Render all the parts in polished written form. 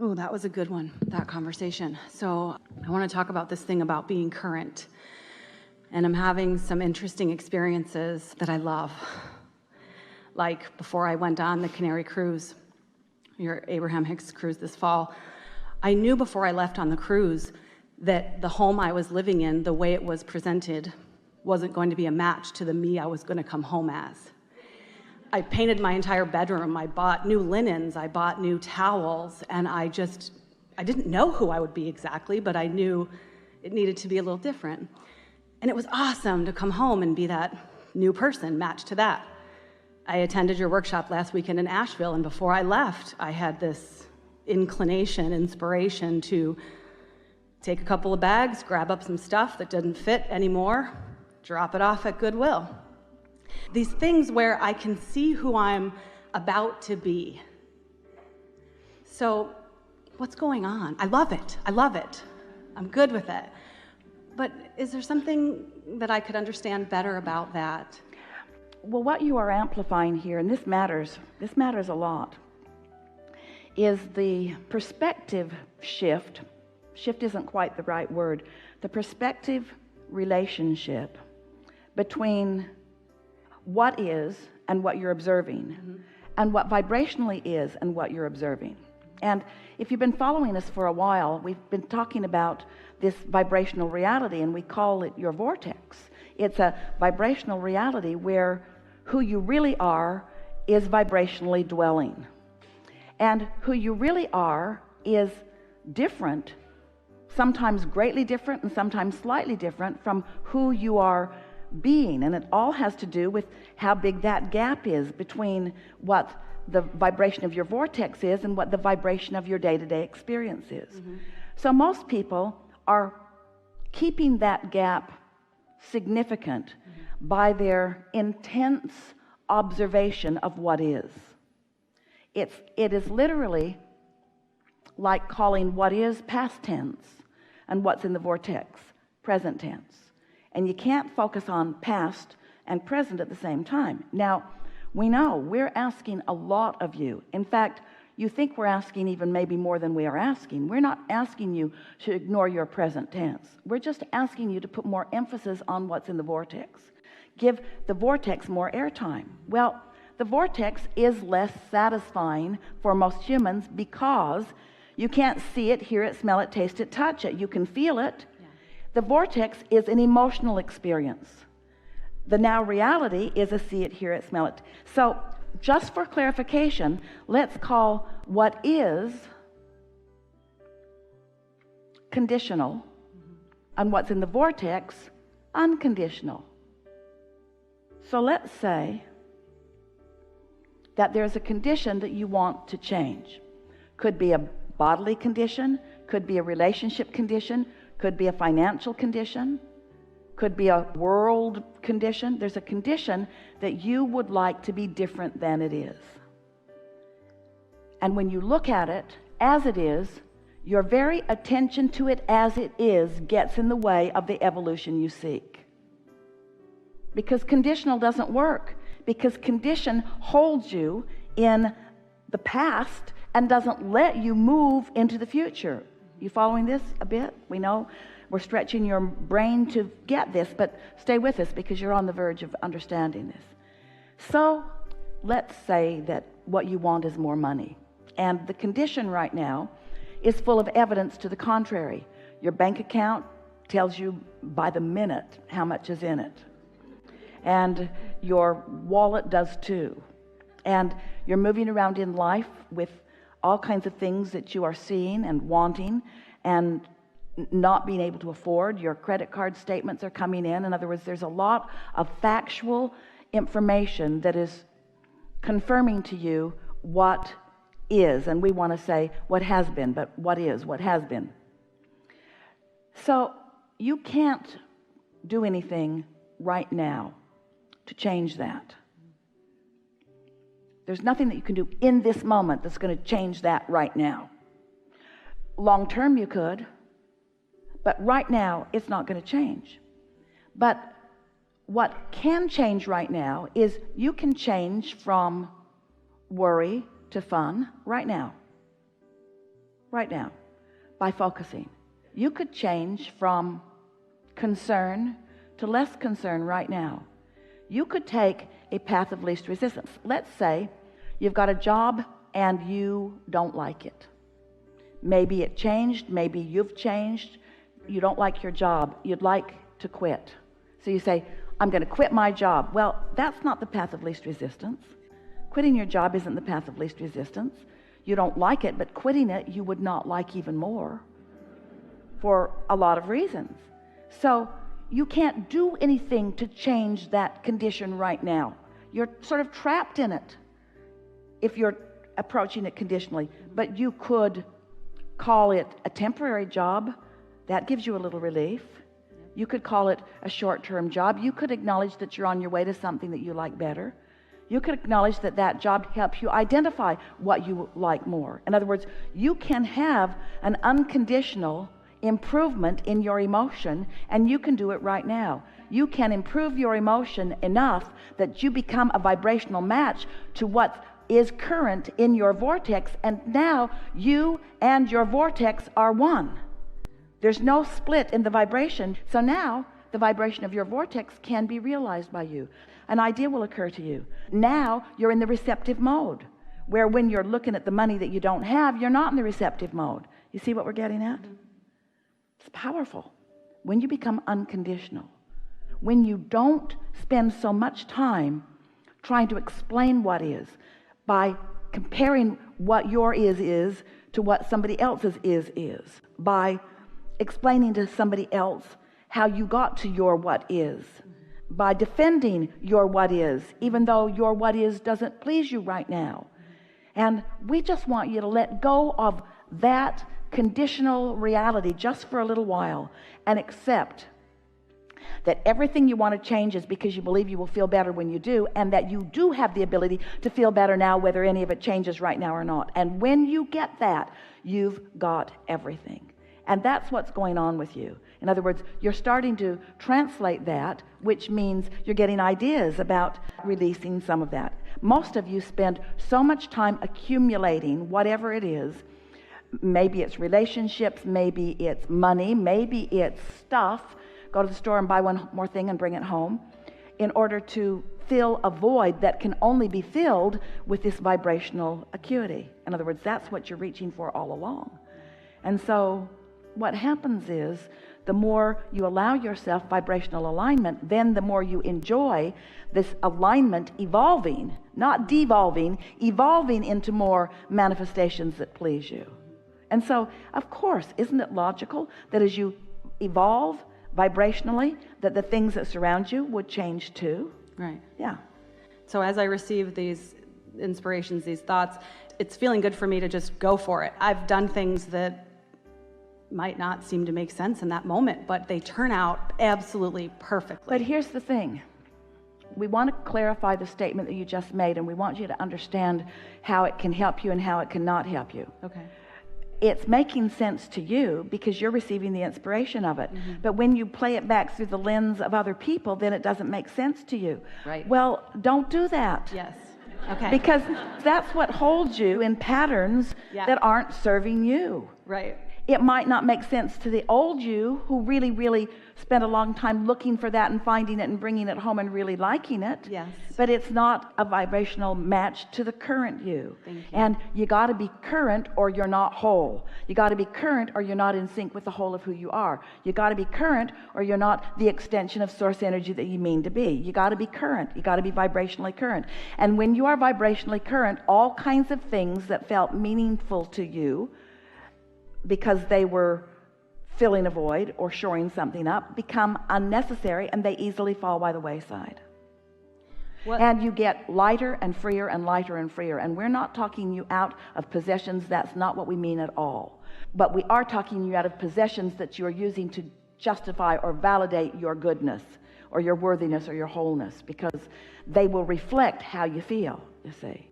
Oh, that was a good one, that conversation. So I want to talk about this thing about being current. And I'm having some interesting experiences that I love. Like before I went on the Canary cruise, your Abraham Hicks cruise this fall, I knew before I left on the cruise that the home I was living in, the way it was presented, wasn't going to be a match to the me I was going to come home as. I painted my entire bedroom. I bought new linens. I bought new towels. And I didn't know who I would be exactly, but I knew it needed to be a little different. And it was awesome to come home and be that new person, matched to that. I attended your workshop last weekend in Asheville, and before I left, I had this inspiration to take a couple of bags, grab up some stuff that didn't fit anymore, drop it off at Goodwill. These things where I can see who I'm about to be. So, what's going on? I love it. I'm good with it. But is there something that I could understand better about that? Well, what you are amplifying here, and this matters a lot, is the perspective shift. Shift isn't quite the right word. The perspective relationship between what is and what you're observing, and what vibrationally is and what you're observing. And if you've been following us for a while, we've been talking about this vibrational reality, and we call it your vortex. It's a vibrational reality where who you really are is vibrationally dwelling, and who you really are is different, sometimes greatly different and sometimes slightly different from who you are being. And it all has to do with how big that gap is between what the vibration of your vortex is and what the vibration of your day-to-day experience is. So most people are keeping that gap significant by their intense observation of what is. It is literally like calling what is past tense and what's in the vortex present tense. And you can't focus on past and present at the same time. Now, we know we're asking a lot of you. In fact, you think we're asking even maybe more than we are asking. We're not asking you to ignore your present tense. We're just asking you to put more emphasis on what's in the vortex. Give the vortex more airtime. Well, the vortex is less satisfying for most humans because you can't see it, hear it, smell it, taste it, touch it. You can feel it. The vortex is an emotional experience. The now reality is a see it, hear it, smell it. So just for clarification, let's call what is conditional and what's in the vortex unconditional. So let's say that there's a condition that you want to change. Could be a bodily condition, could be a relationship condition, could be a financial condition, could be a world condition. There's a condition that you would like to be different than it is. And when you look at it as it is, your very attention to it as it is gets in the way of the evolution you seek. Because conditional doesn't work. Because condition holds you in the past and doesn't let you move into the future. You following this a bit? We know we're stretching your brain to get this, but stay with us because you're on the verge of understanding this. So let's say that what you want is more money, and the condition right now is full of evidence to the contrary. Your bank account tells you by the minute how much is in it, and your wallet does too, and you're moving around in life with all kinds of things that you are seeing and wanting and not being able to afford. Your credit card statements are coming in. In other words, there's a lot of factual information that is confirming to you what is, and we want to say what has been, but what is, what has been. So you can't do anything right now to change that. There's nothing that you can do in this moment that's going to change that right now. Long term you could, but right now it's not going to change. But what can change right now is you can change from worry to fun right now. right now by focusing. You could change from concern to less concern right now. You could take a path of least resistance. Let's say you've got a job and you don't like it. Maybe it changed, maybe you've changed. You don't like your job, you'd like to quit. So you say, I'm going to quit my job. Well, that's not the path of least resistance. Quitting your job isn't the path of least resistance. You don't like it, but quitting it you would not like even more for a lot of reasons. So you can't do anything to change that condition right now. You're sort of trapped in it if you're approaching it conditionally. But you could call it a temporary job. That gives you a little relief. You could call it a short-term job. You could acknowledge that you're on your way to something that you like better. You could acknowledge that that job helps you identify what you like more. In other words, you can have an unconditional improvement in your emotion, and you can do it right now. You can improve your emotion enough that you become a vibrational match to what is current in your vortex, and now you and your vortex are one. There's no split in the vibration. So now the vibration of your vortex can be realized by you. An idea will occur to you. Now you're in the receptive mode, where when you're looking at the money that you don't have, you're not in the receptive mode. You see what we're getting at? It's powerful. When you become unconditional, when you don't spend so much time trying to explain what is by comparing what your is to what somebody else's is, by explaining to somebody else how you got to your what is, by defending your what is, even though your what is doesn't please you right now. And we just want you to let go of that conditional reality just for a little while and accept that everything you want to change is because you believe you will feel better when you do, and that you do have the ability to feel better now, whether any of it changes right now or not. And when you get that, you've got everything. And that's what's going on with you. In other words, you're starting to translate that, which means you're getting ideas about releasing some of that. Most of you spend so much time accumulating whatever it is. Maybe it's relationships, maybe it's money, maybe it's stuff. Go to the store and buy one more thing and bring it home in order to fill a void that can only be filled with this vibrational acuity. In other words, that's what you're reaching for all along. And so what happens is, the more you allow yourself vibrational alignment, then the more you enjoy this alignment evolving, not devolving, evolving into more manifestations that please you. And so, of course, isn't it logical that as you evolve vibrationally, that the things that surround you would change too? Right. Yeah. So as I receive these inspirations, these thoughts, it's feeling good for me to just go for it. I've done things that might not seem to make sense in that moment, but they turn out absolutely perfectly. But here's the thing. We want to clarify the statement that you just made, and we want you to understand how it can help you and how it cannot help you. Okay. It's making sense to you because you're receiving the inspiration of it. Mm-hmm. But when you play it back through the lens of other people, then it doesn't make sense to you. Right. Well, don't do that. Yes. Okay. Because that's what holds you in patterns that aren't serving you. Right. It might not make sense to the old you who really, really spent a long time looking for that and finding it and bringing it home and really liking it. Yes. But it's not a vibrational match to the current you. Thank you. And you got to be current or you're not whole. You got to be current or you're not in sync with the whole of who you are. You got to be current or you're not the extension of source energy that you mean to be. You got to be current. You got to be vibrationally current. And when you are vibrationally current, all kinds of things that felt meaningful to you because they were filling a void or shoring something up become unnecessary, and they easily fall by the wayside. And you get lighter and freer and lighter and freer. And we're not talking you out of possessions. That's not what we mean at all. But we are talking you out of possessions that you are using to justify or validate your goodness or your worthiness or your wholeness, because they will reflect how you feel, you see.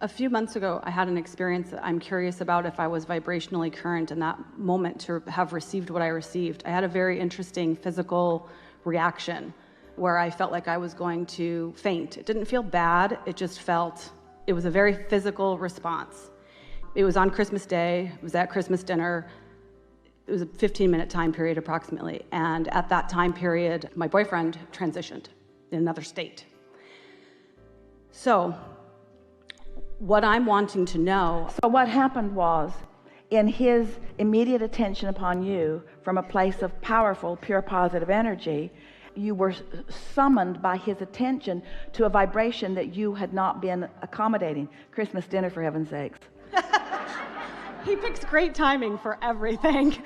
A few months ago, I had an experience that I'm curious about if I was vibrationally current in that moment to have received what I received. I had a very interesting physical reaction where I felt like I was going to faint. It didn't feel bad. It just felt, it was a very physical response. It was on Christmas Day. It was at Christmas dinner. It was a 15-minute time period approximately. And at that time period, my boyfriend transitioned in another state. So what I'm wanting to know. So what happened was, in his immediate attention upon you, from a place of powerful, pure positive energy, you were summoned by his attention to a vibration that you had not been accommodating. Christmas dinner, for heaven's sakes. He picks great timing for everything.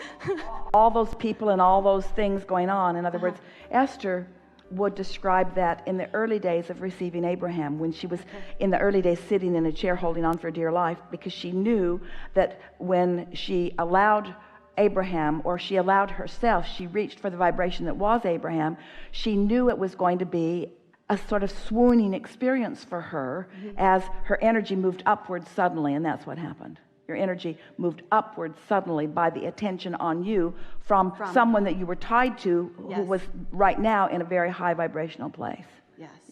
All those people and all those things going on. In other words, Esther would describe that in the early days of receiving Abraham, when she was in the early days sitting in a chair holding on for dear life, because she knew that when she allowed Abraham, or she allowed herself, she reached for the vibration that was Abraham, she knew it was going to be a sort of swooning experience for her, as her energy moved upward suddenly. And that's what happened. Your energy moved upward suddenly by the attention on you from someone that you were tied to, who was right now in a very high vibrational place.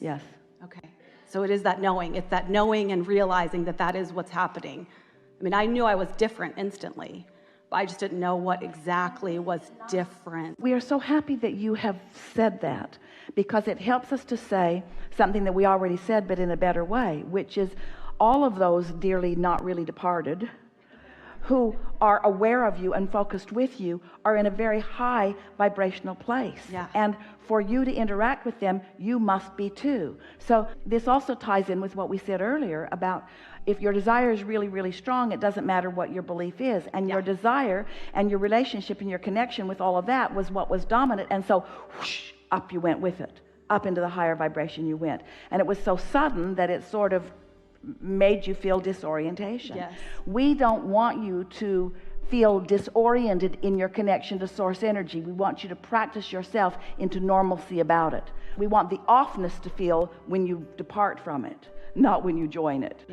Yes. Okay. So it is that knowing. It's that knowing and realizing that that is what's happening. I mean, I knew I was different instantly, but I just didn't know what exactly was different. We are so happy that you have said that, because it helps us to say something that we already said, but in a better way, which is all of those dearly not really departed, who are aware of you and focused with you, are in a very high vibrational place. And for you to interact with them, you must be too. So this also ties in with what we said earlier about, if your desire is really, really strong, it doesn't matter what your belief is. And your desire and your relationship and your connection with all of that was what was dominant. And so whoosh, up you went with it. Up into the higher vibration you went. And it was so sudden that it sort of made you feel disorientation. We don't want you to feel disoriented in your connection to source energy. We want you to practice yourself into normalcy about it. We want the offness to feel when you depart from it, not when you join it.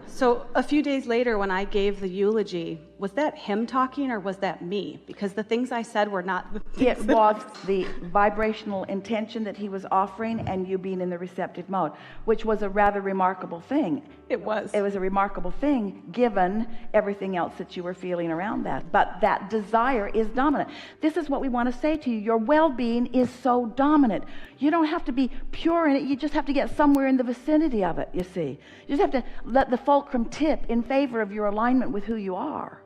So a few days later, when I gave the eulogy, was that him talking or was that me? Because the things I said were not the things It was the vibrational intention that he was offering, and you being in the receptive mode, which was a rather remarkable thing. It was. It was a remarkable thing, given everything else that you were feeling around that. But that desire is dominant. This is what we want to say to you. Your well-being is so dominant. You don't have to be pure in it. You just have to get somewhere in the vicinity of it, you see. You just have to let the fulcrum tip in favor of your alignment with who you are.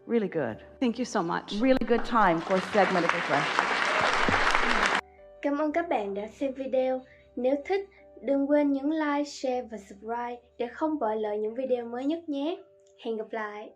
Really good. Thank you so much. Really good time for a segment of reflection. Cảm ơn các bạn đã xem video. Nếu thích, đừng quên nhấn like, share và subscribe để không bỏ lỡ những video mới nhất nhé. Hẹn gặp lại.